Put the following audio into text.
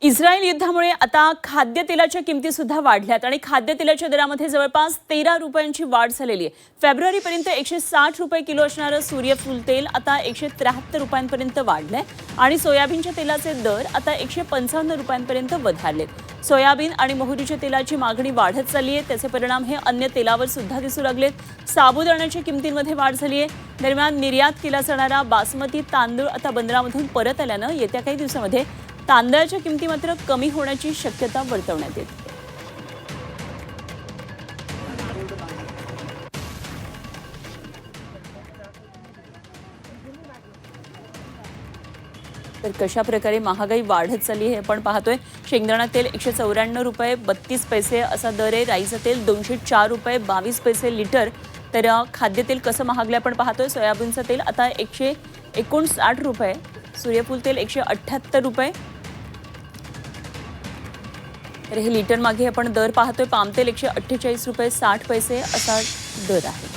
Israel युद्धामुळे आता खाद्यतेलाच्या किमती सुद्धा वाढल्यात आणि खाद्यतेलाच्या दरामध्ये जवळपास 13 रुपयांची वाढ झालेली आहे. फेब्रुवारीपर्यंत 160 रुपये किलो असणारं सूर्यफूल तेल आता 173 रुपयांपर्यंत वाढलंय आणि सोयाबीनच्या तेलाचे दर आता 155 रुपयांपर्यंत वधारलेत. सोयाबीन आणि मोहरीच्या तेलाची मागणी वाढत चालली आहे. त्याचे परिणाम हे अन्य तेलावर सुद्धा दिसू लागलेत. साबुदाण्याच्या किमतींमध्ये वाढ झाली आहे. दरम्यान निर्यात केला जाणारा बासमती तांदूळ आता बंदरामधून परत आल्यानं येत्या काही दिवसांमध्ये तांदळाच्या किमती मात्र कमी होण्याची शक्यता वर्तवण्यात येते. तर कशा प्रकारे महागाई वाढत चालली हे आपण पाहतोय. शेंगदाणा तेल 194 रुपये 32 पैसे असा दर आहे. राईचं तेल 204 रुपये 22 पैसे लिटर. तर खाद्यतेल कसं महागलं आपण पाहतोय. सोयाबीनचं तेल आता 159 रुपये, सूर्यफूल तेल 178 रुपये. तर हे लिटर मागे आपण दर पाहतोय. पाम तेल 148 रुपये 60 पैसे असा दर आहे.